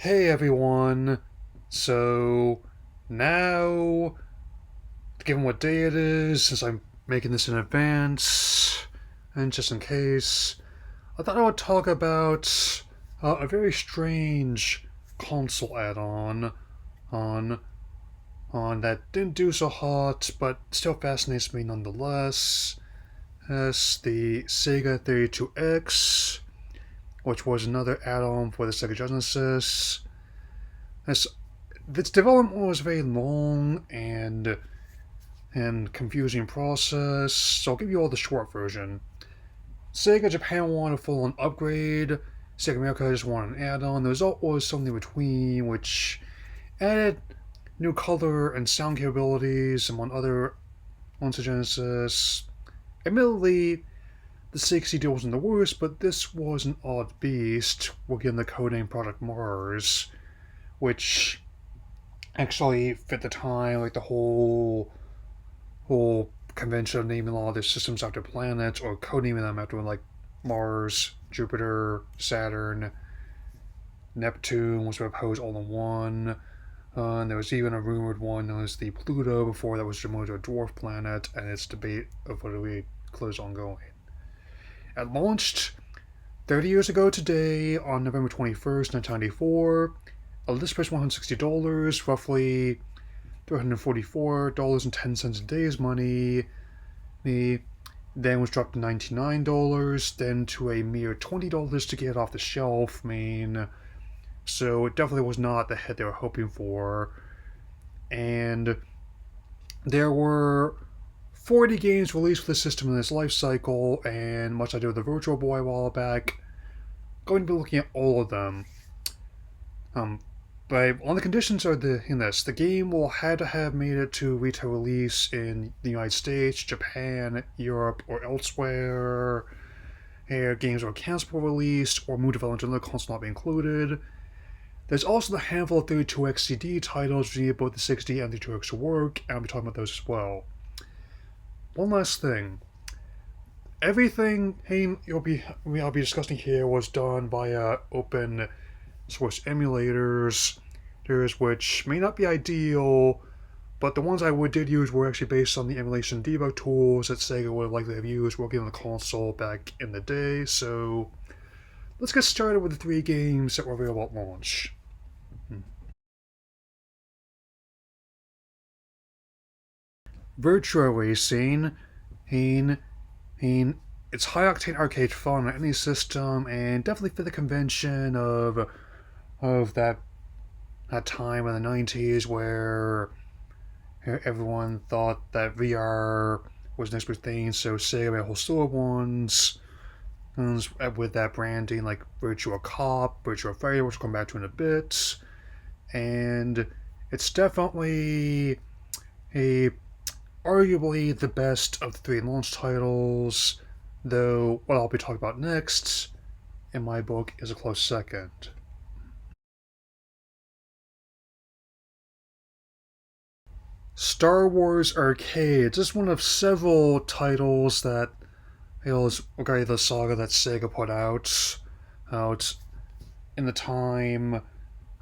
Hey everyone! So, now, given what day it is, since I'm making this in advance, and just in case, I thought I would talk about a very strange console add-on on, that didn't do so hot, but still fascinates me nonetheless. As the Sega 32X, which was another add-on for the Sega Genesis. This its development was a very long and confusing process, so I'll give you all the short version. Sega Japan wanted a full-on upgrade. Sega America just wanted an add-on. The result was something in between, which added new color and sound capabilities, among other ones to Genesis. Admittedly, the 60 wasn't the worst, but this was an odd beast. We'll give the codename Product Mars, which actually fit the time, like the whole convention of naming all their systems after planets or codenaming them after like Mars, Jupiter, Saturn, Neptune was proposed all in one. And there was even a rumored one known as the Pluto before that was demoted to a dwarf planet, and its debate of whether we close ongoing. It launched 30 years ago today on November 21st, 1994. A list price $160, roughly $344.10 in today's money. Then was dropped to $99, then to a mere $20 to get it off the shelf. So it definitely was not the hit they were hoping for. And there were 40 games released for the system in its life cycle, and much like I did with the Virtual Boy a while back, going to be looking at all of them. But on the conditions are the game will have to have made it to retail release in the United States, Japan, Europe, or elsewhere. Games are cancelable released or moved development to another console not be included. There's also the handful of 32X CD titles which need both the 60 and the 32X to work, and I'll be talking about those as well. One last thing. Everything I'll be discussing here was done via open source emulators, which may not be ideal, but the ones I did use were actually based on the emulation debug tools that Sega would likely have used working on the console back in the day. So let's get started with the 3 games that were available at launch. Virtua Racing, it's high-octane arcade fun on any system, and definitely fit the convention of that time in the 90s where everyone thought that VR was the next big thing, so Sega made a whole slew of ones with that branding, like Virtua Cop, Virtua Fighter, which we'll come back to in a bit. And it's definitely arguably the best of the 3 launch titles, though what I'll be talking about next, in my book, is a close second. Star Wars Arcade is one of several titles that is regarding the saga that Sega put out in the time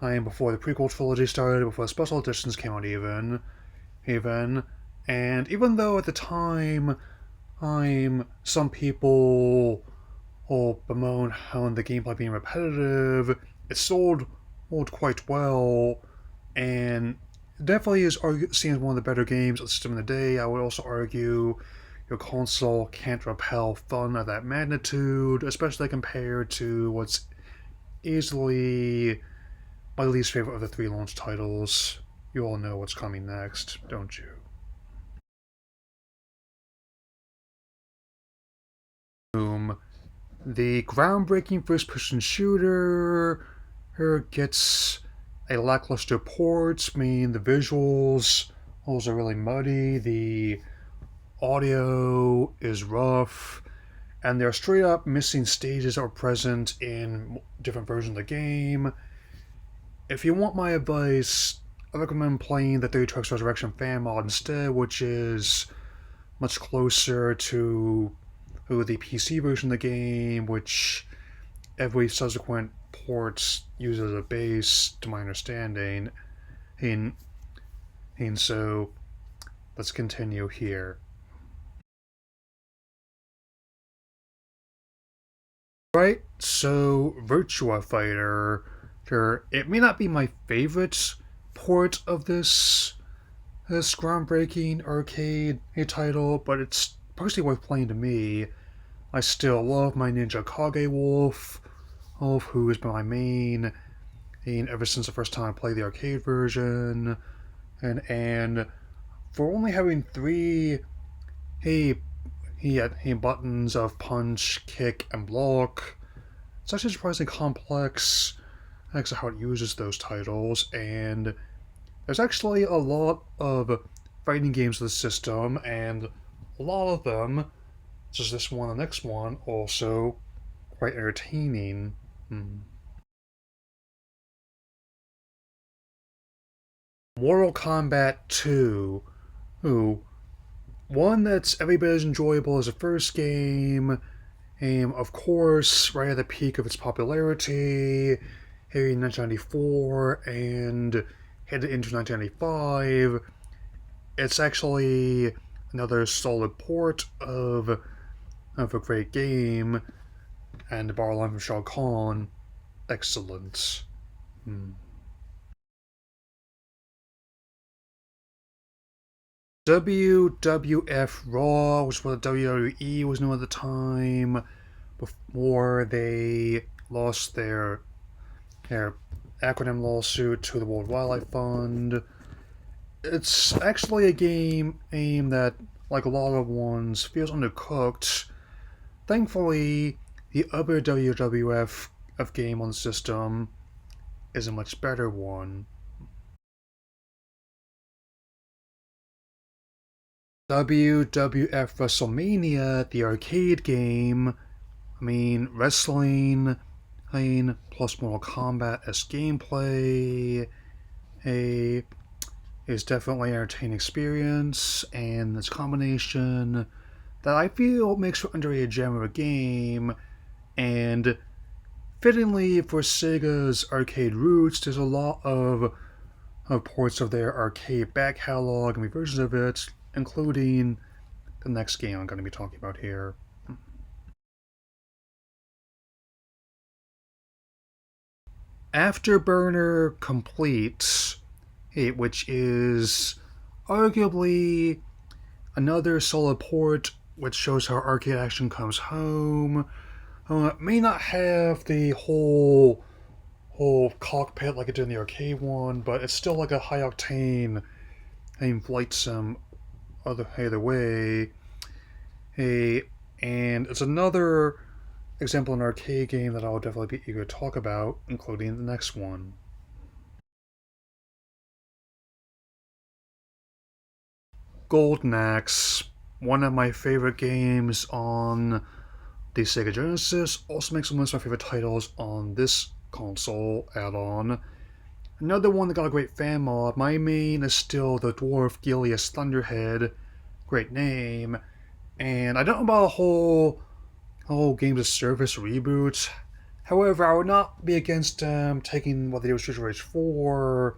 before the prequel trilogy started, before the special editions came out even. And even though at the time, some people bemoan how the gameplay being repetitive, it sold quite well, and definitely is seen as one of the better games of the system in the day. I would also argue your console can't repel fun of that magnitude, especially compared to what's easily my least favorite of the 3 launch titles. You all know what's coming next, don't you? The groundbreaking first-person shooter gets a lackluster port. The visuals are really muddy, the audio is rough, and there are straight-up missing stages that are present in different versions of the game. If you want my advice, I recommend playing the 32X Resurrection fan mod instead, which is much closer to the PC version of the game, which every subsequent ports used as a base, to my understanding. And so let's continue here. Right, so Virtua Fighter, it may not be my favorite port of this groundbreaking arcade title, but it's personally worth playing to me. I still love my Ninja Kage Wolf, who has been my main ever since the first time I played the arcade version, and for only having three buttons of punch, kick, and block, it's actually surprisingly complex as how it uses those titles, and there's actually a lot of fighting games in the system, and a lot of them, such as this one and the next one, also quite entertaining. Mortal Kombat 2. Ooh, one that's every bit as enjoyable as the first game. Of course, right at the peak of its popularity, here in 1994 and headed into 1995. It's actually another solid port of a great game, and the bar line from Shao Kahn, excellent. WWF Raw was what WWE was known at the time, before they lost their acronym lawsuit to the World Wildlife Fund. It's actually a game that, like a lot of ones, feels undercooked. Thankfully, the other WWF game on the system is a much better one. WWF WrestleMania, the arcade game, wrestling, plus Mortal Kombat as gameplay, is definitely an entertaining experience, and this combination that I feel makes for an underrated gem of a game, and fittingly for Sega's arcade roots, there's a lot of ports of their arcade back catalog and versions of it, including the next game I'm going to be talking about here. Afterburner Complete, which is arguably another solid port which shows how arcade action comes home. May not have the whole cockpit like it did in the arcade one, but it's still like a high octane flight sim either way. And it's another example of an arcade game that I'll definitely be eager to talk about, including the next one. Golden Axe, one of my favorite games on the Sega Genesis, also makes one of my favorite titles on this console add-on. Another one that got a great fan mod. My main is still the Dwarf Gilius Thunderhead, great name, and I don't know about a whole games of service reboot. However, I would not be against taking what they did with Street Rage 4,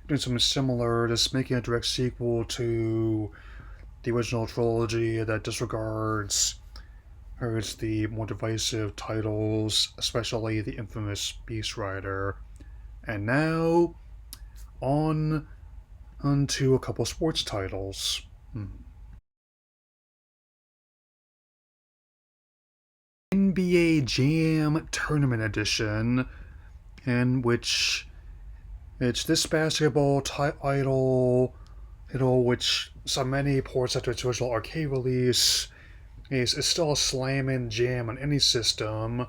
doing something similar, just making a direct sequel to the original trilogy that disregards the more divisive titles, especially the infamous Beast Rider. And now, on to a couple sports titles. NBA Jam Tournament Edition, in which it's this basketball title, which saw many ports after its original arcade release, is still a slamming jam on any system.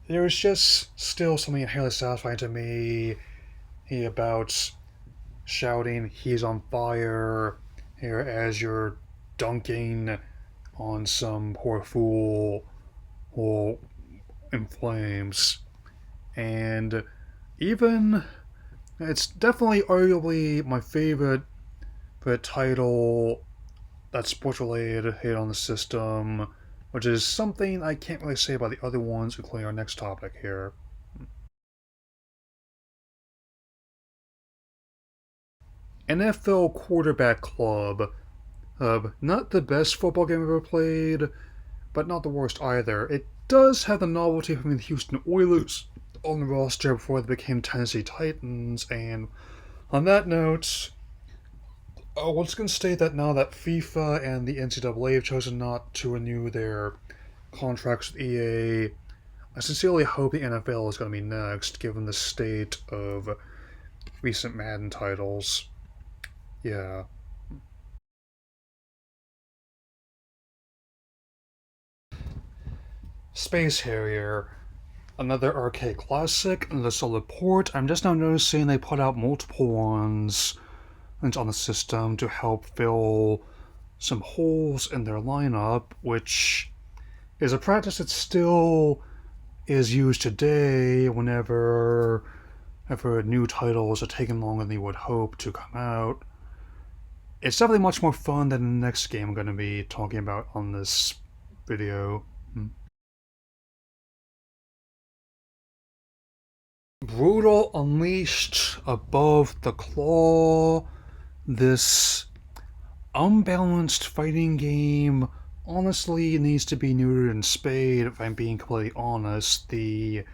There's just still something inherently satisfying to me about shouting "He's on fire" here as you're dunking on some poor fool in flames. And even it's definitely arguably my favorite title that's sports related hit on the system which is something I can't really say about the other ones, including our next topic here. NFL Quarterback Club. Not the best football game I've ever played, but not the worst either. It does have the novelty of having the Houston Oilers on the roster before they became Tennessee Titans, and on that note, I was going to state that now that FIFA and the NCAA have chosen not to renew their contracts with EA, I sincerely hope the NFL is going to be next, given the state of recent Madden titles. Yeah. Space Harrier. Another arcade classic, another solid port. I'm just now noticing they put out multiple ones on the system to help fill some holes in their lineup, which is a practice that still is used today whenever new titles are taking longer than you would hope to come out. It's definitely much more fun than the next game I'm going to be talking about on this video. Brutal Unleashed Above the Claw. This unbalanced fighting game honestly needs to be neutered and spayed, if I'm being completely honest. The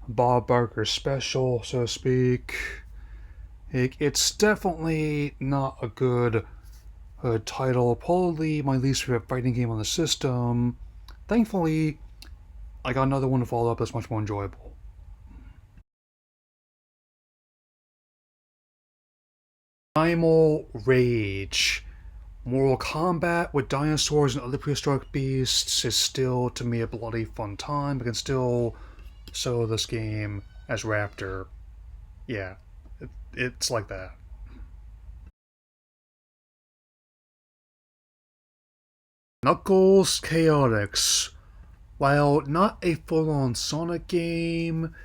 Bob Barker special, so to speak. It's definitely not a good title. Probably my least favorite fighting game on the system. Thankfully, I got another one to follow up that's much more enjoyable. Primal Rage. Mortal Kombat with dinosaurs and other prehistoric beasts is still, to me, a bloody fun time. I can still solo this game as Raptor. Yeah, it's like that. Knuckles Chaotix. While not a full-on Sonic game,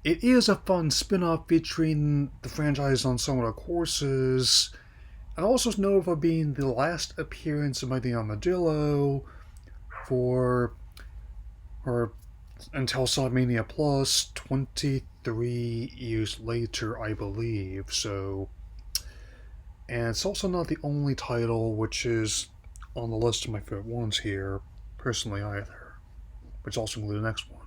it is a fun spin-off featuring the franchise on some of the courses, and also is known for being the last appearance of Mighty Armadillo for or until Sonic Mania Plus 23 years later, I believe. So, and it's also not the only title which is on the list of my favorite ones here, personally either, which also includes the next one.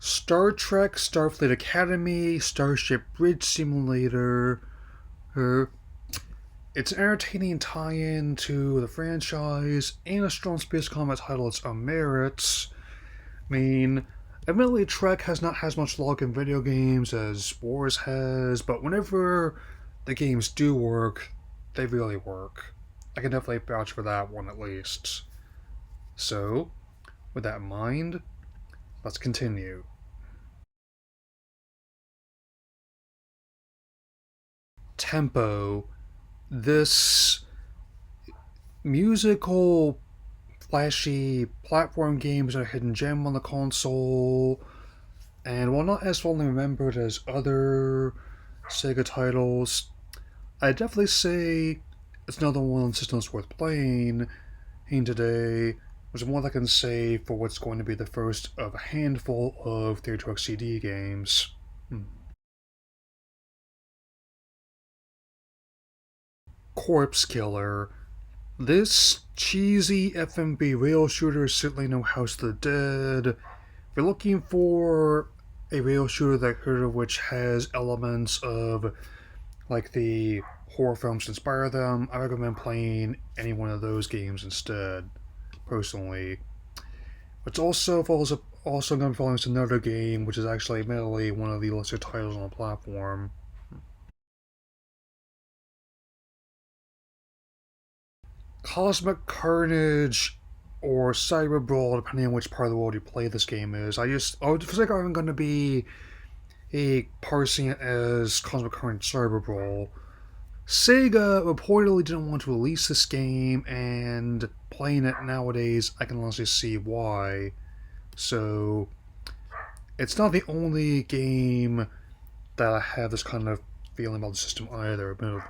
Star Trek Starfleet Academy Starship Bridge Simulator. It's an entertaining tie-in to the franchise and a strong space combat title its own merits. I mean, admittedly, Trek has not as much luck in video games as Wars has, but whenever the games do work, they really work. I can definitely vouch for that one at least. So, with that in mind, let's continue. Tempo. This musical, flashy platform game is a hidden gem on the console, and while not as fondly remembered as other Sega titles, I'd definitely say it's another one on the system that's worth playing. And today was more than I can say for what's going to be the first of a handful of Theater Truck CD games. Corpse Killer. This cheesy FMV rail shooter is certainly no House of the Dead. If you're looking for a rail shooter that heard of which has elements of like the horror films that inspire them, I recommend playing any one of those games instead, personally. It's also going to be following another game, which is actually admittedly one of the lesser titles on the platform. Cosmic Carnage or Cyber Brawl, depending on which part of the world you play this game is. For sake I'm going to be parsing it as Cosmic Carnage Cyber Brawl. Sega reportedly didn't want to release this game, and playing it nowadays, I can honestly see why. So, it's not the only game that I have this kind of feeling about the system either, admittedly.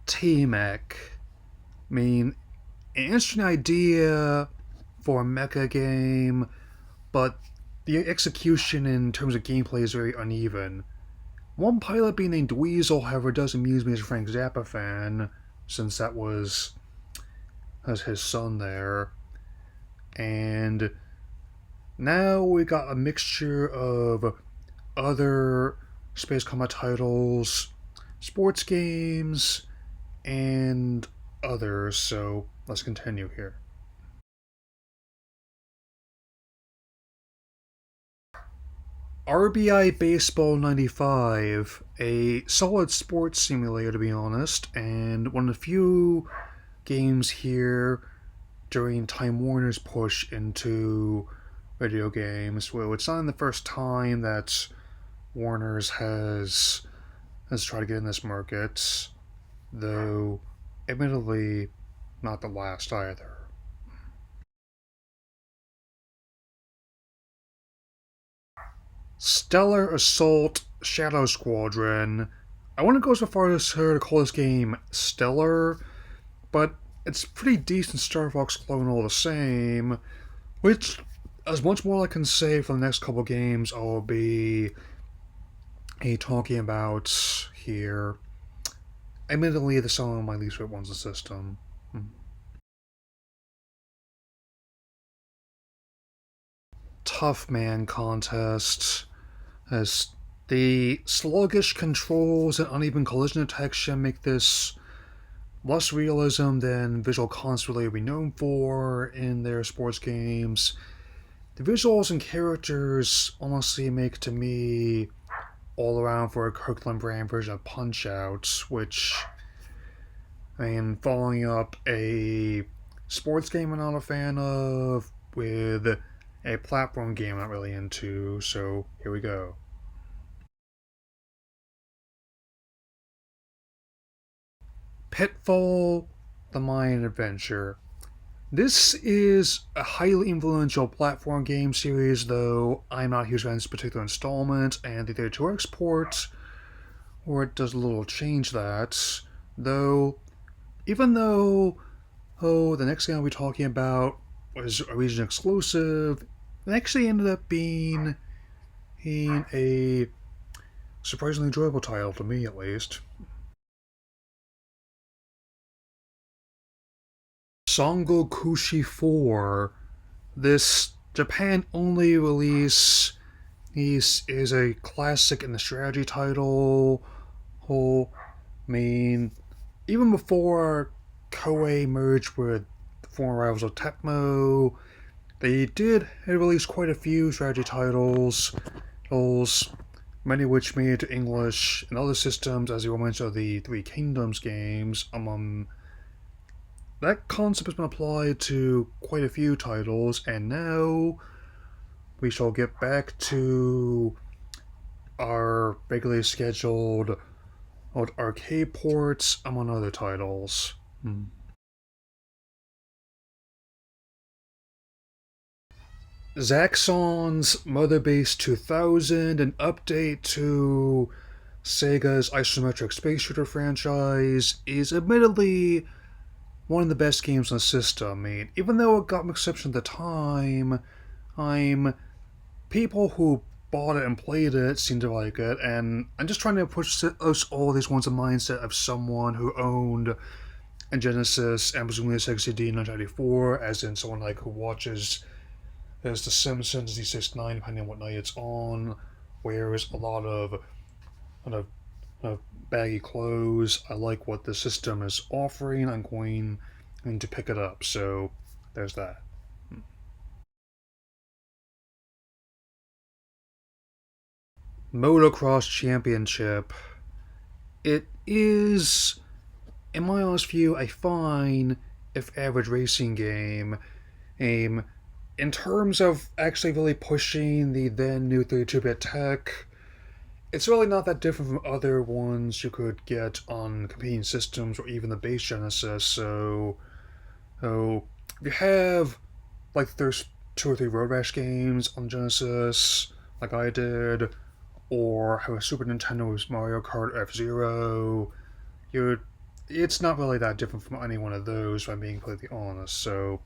T-Mech. I mean, an interesting idea for a mecha game, but the execution in terms of gameplay is very uneven. One pilot being named Weasel, however, does amuse me as a Frank Zappa fan, since that was his son there. And now we got a mixture of other Space Combat titles, sports games, and others, so let's continue here. RBI Baseball 95, a solid sports simulator to be honest, and one of the few games here during Time Warner's push into video games. Well, it's not the first time that Warner's has tried to get in this market, though admittedly not the last either. Stellar Assault Shadow Squadron. I wouldn't go so far as to call this game stellar, but it's a pretty decent Star Fox clone all the same, which, as much more I can say for the next couple games I'll be talking about here. Admittedly, this is one of my least favorite ones in the system. Tough Man Contest. As the sluggish controls and uneven collision detection make this less realism than visual concepts really be known for in their sports games. The visuals and characters honestly make to me all around for a Kirkland brand version of Punch Out, which, I mean, following up a sports game I'm not a fan of with a platform game I'm not really into, so here we go. Pitfall The M Adventure. This is a highly influential platform game series, though I'm not a huge fan of this particular installment, and the 32 export, or it does a little change that, though, even though the next game I'll be talking about was a region exclusive, it actually ended up being a surprisingly enjoyable title, to me at least. Songo Kushi 4. This Japan-only release is a classic in the strategy title. I mean, even before Koei merged with the former rivals of Tecmo, they did release quite a few strategy titles, many of which made it to English and other systems, as you mentioned, the Three Kingdoms games, among that concept has been applied to quite a few titles, and now we shall get back to our regularly scheduled arcade ports, among other titles. Zaxxon's Mother Base 2000, an update to Sega's isometric space shooter franchise, is admittedly one of the best games on the system. I mean, even though it got mixed reception at the time, people who bought it and played it seem to like it, and I'm just trying to push all these ones in the mindset of someone who owned a Genesis and presumably a Sega CD in 1994, as in someone like who watches as The Simpsons Z69, depending on what night it's on, wears a lot of baggy clothes. I like what the system is offering. I'm going to pick it up, so there's that. Motocross Championship. It is, in my honest view, a fine, if average, racing game. In terms of actually really pushing the then new 32-bit tech, it's really not that different from other ones you could get on competing systems or even the base Genesis. So if you have, like, there's 2 or 3 Road Rash games on Genesis, like I did, or have a Super Nintendo with Mario Kart F-Zero, it's not really that different from any one of those, if I'm being completely honest. So,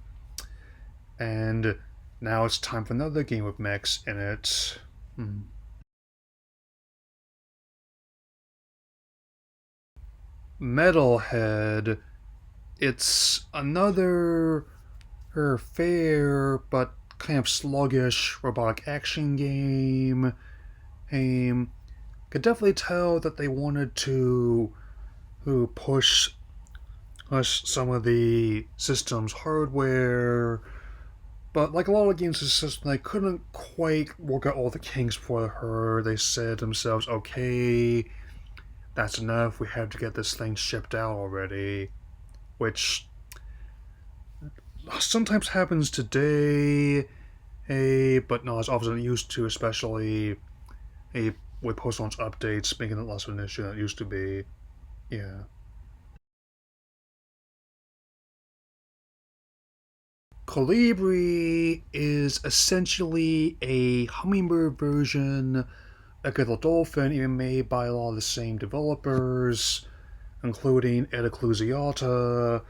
and now it's time for another game with mechs in it. Metalhead. It's another fair but kind of sluggish robotic action game. Could definitely tell that they wanted to push some of the system's hardware, but like a lot of games in the system, they couldn't quite work out all the kinks for her. They said to themselves, okay, that's enough, we have to get this thing shipped out already. Which sometimes happens today, but not as often as it used to, especially with post-launch updates making it less of an issue than it used to be. Yeah. Colibri is essentially a hummingbird version of Little Dolphin, even made by a lot of the same developers, including Ed Ecclusiata.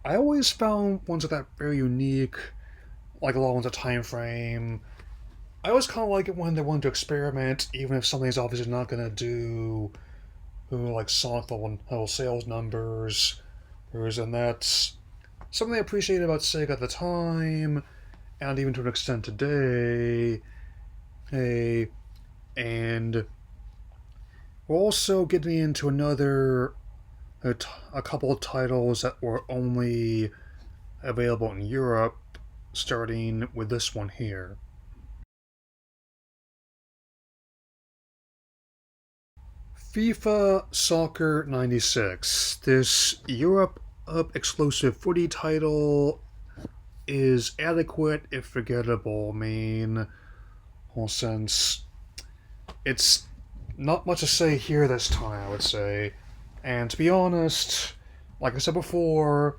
I always found ones like that very unique, like a lot of ones at Time Frame. I always kind of like it when they want to experiment, even if something's obviously not going to do like Sonic level sales numbers, and that's something I appreciated about Sega at the time, and even to an extent today. Hey, and we're also getting into a couple of titles that were only available in Europe, starting with this one here. FIFA Soccer 96. This Europe Up exclusive footy title is adequate if forgettable. I mean, well, since it's not much to say here this time, I would say. And to be honest, like I said before,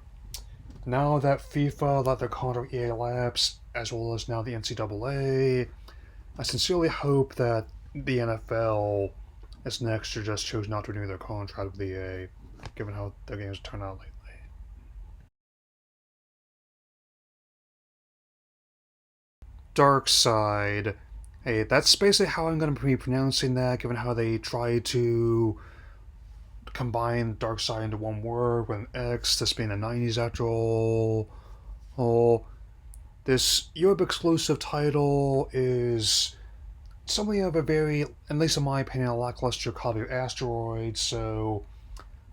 now that FIFA let their contract with EA lapse, as well as now the NCAA, I sincerely hope that the NFL this next year just chose not to renew their contract with EA, given how their games turn out lately. Darkside. Hey, that's basically how I'm going to be pronouncing that, given how they try to combine Darkside into one word with an X, this being the 90s after all. Oh, this Europe exclusive title is something of a very, at least in my opinion, a lackluster copy of Asteroid, so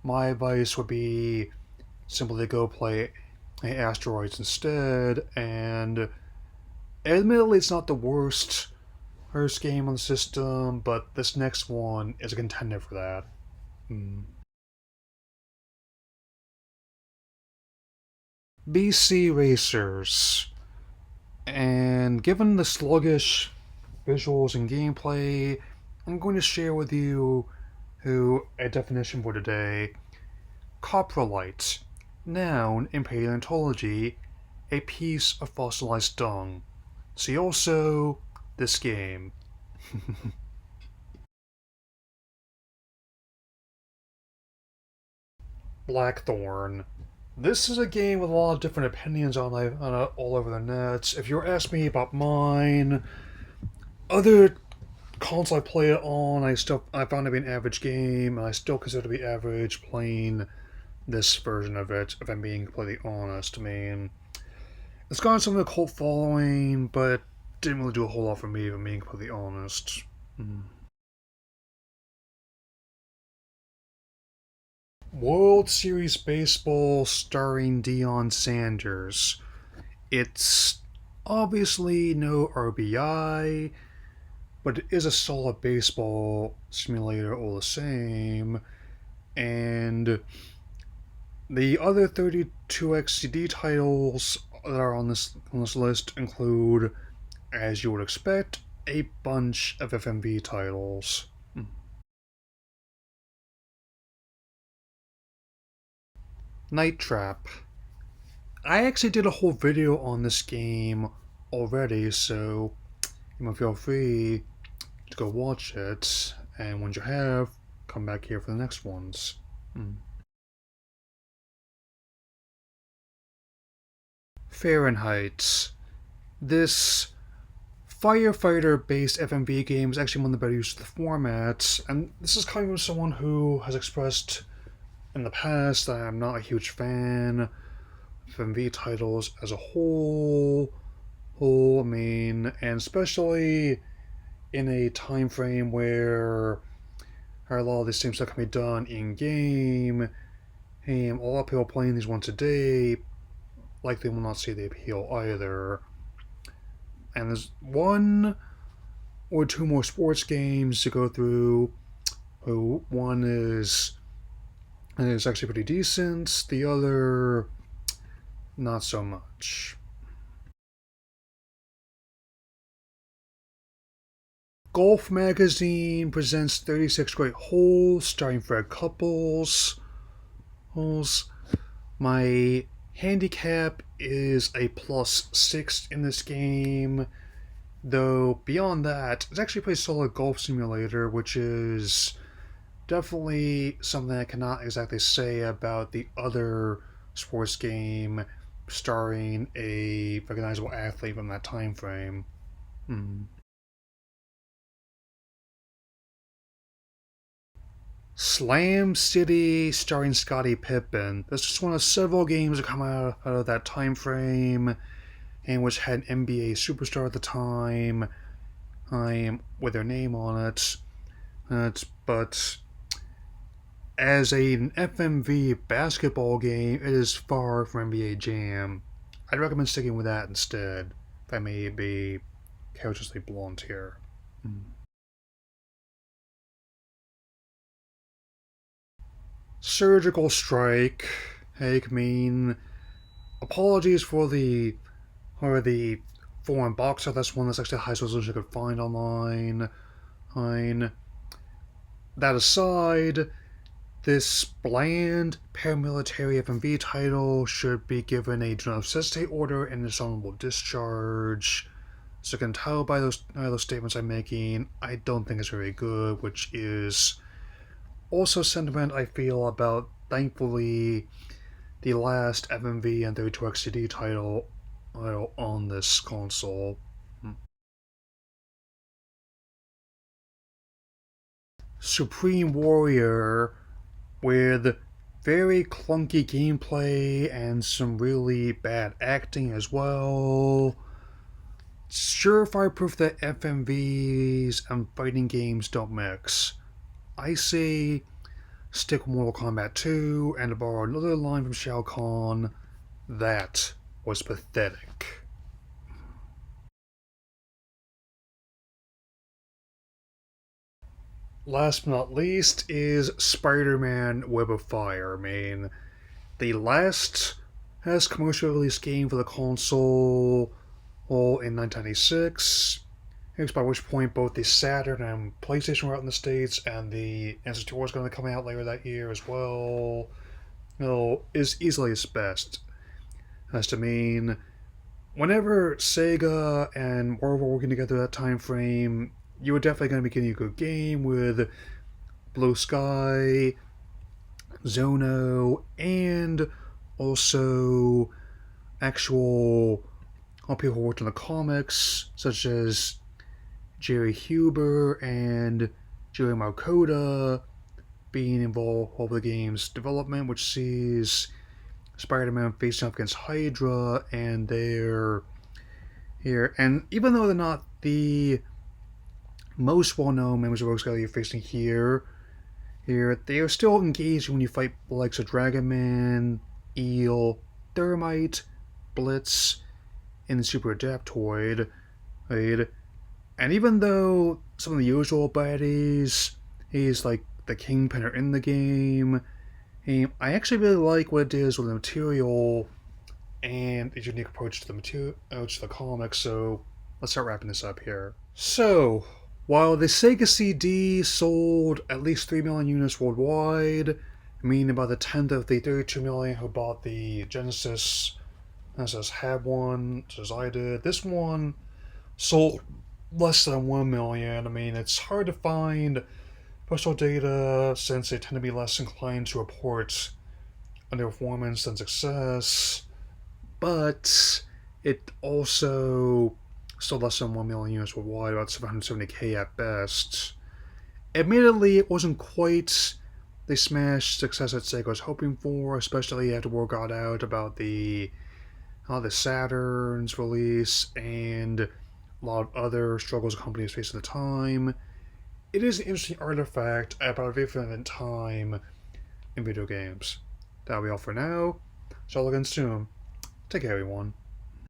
my advice would be simply to go play Asteroids instead, and admittedly it's not the worst game on the system, but this next one is a contender for that. BC Racers. And given the sluggish visuals and gameplay, I'm going to share with you a definition for today. Coprolite. Noun in paleontology, a piece of fossilized dung. See also this game. Blackthorn. This is a game with a lot of different opinions on it all over the net. If you're asking me about mine, other console I play it on, I found it to be an average game, and I still consider it to be average playing this version of it, if I'm being completely honest. I mean, it's gotten some of a cult following, but it didn't really do a whole lot for me, if I'm being completely honest. World Series Baseball starring Deion Sanders. It's obviously no RBI, but it is a solid baseball simulator all the same. And the other 32XCD titles that are on this list include, as you would expect, a bunch of FMV titles. Night Trap. I actually did a whole video on this game already, so you might feel free to go watch it, and once you have, come back here for the next ones. Fahrenheit. This firefighter-based FMV game is actually one of the better uses of the format, and this is coming from someone who has expressed in the past that I'm not a huge fan of FMV titles as a whole, and especially in a time frame where a lot of these things that can be done in-game, and a lot of people playing these ones today likely will not see the appeal either. And there's one or two more sports games to go through. One is actually pretty decent, the other not so much. Golf Magazine presents 36 Great Holes starring Fred Couples. My handicap is a +6 in this game, though beyond that, it's actually a pretty solid golf simulator, which is definitely something I cannot exactly say about the other sports game starring a recognizable athlete from that time frame. Slam City starring Scottie Pippen. This is one of several games that come out of that time frame, and which had an NBA superstar at the time, with their name on it. But as an FMV basketball game, it is far from NBA Jam. I'd recommend sticking with that instead, if I may be courteously blunt here. Surgical Strike. Apologies for the foreign boxer. That's one that's actually the highest resolution I could find online. That aside, this bland paramilitary FMV title should be given a do not necessitate order and dishonorable discharge. So you can tell by those statements I'm making, I don't think it's very good, which is also sentiment I feel about, thankfully, the last FMV and 32XCD title on this console. Supreme Warrior, with very clunky gameplay and some really bad acting as well. Surefire proof that FMVs and fighting games don't mix. I say stick with Mortal Kombat 2, and to borrow another line from Shao Kahn, that was pathetic. Last but not least is SpiderMan Web of Fire. The last commercial release game for the console in 1996. By which point both the Saturn and PlayStation were out in the States, and the N64 was going to come out later that year as well. Is easily its best. As to mean, whenever Sega and Marvel were working together at that time frame, you were definitely going to be getting a good game with Blue Sky, Zono, and also actual people who worked on the comics, such as Jerry Huber and Jerry Marcoda being involved with the game's development, which sees Spider-Man facing off against Hydra, and they're here. And even though they're not the most well-known members of Rogues Gallery you're facing here, they are still engaged when you fight the likes of Dragon Man, Eel, Thermite, Blitz, and the Super Adaptoid. And even though some of the usual baddies, like the Kingpin, are in the game, I actually really like what it is with the material and its unique approach to the comics, so let's start wrapping this up here. So, while the Sega CD sold at least 3 million units worldwide, meaning about a tenth of the 32 million who bought the Genesis had one, as I did, this one sold less than 1 million. It's hard to find personal data since they tend to be less inclined to report underperformance than success, but It also sold less than 1 million units worldwide, about 770k at best. Admittedly, it wasn't quite the smash success that Sega was hoping for, especially after word got out about the Saturn's release and a lot of other struggles companies faced at the time. It is an interesting artifact about a very relevant time in video games. That'll be all for now. So I'll look again soon. Take care, everyone.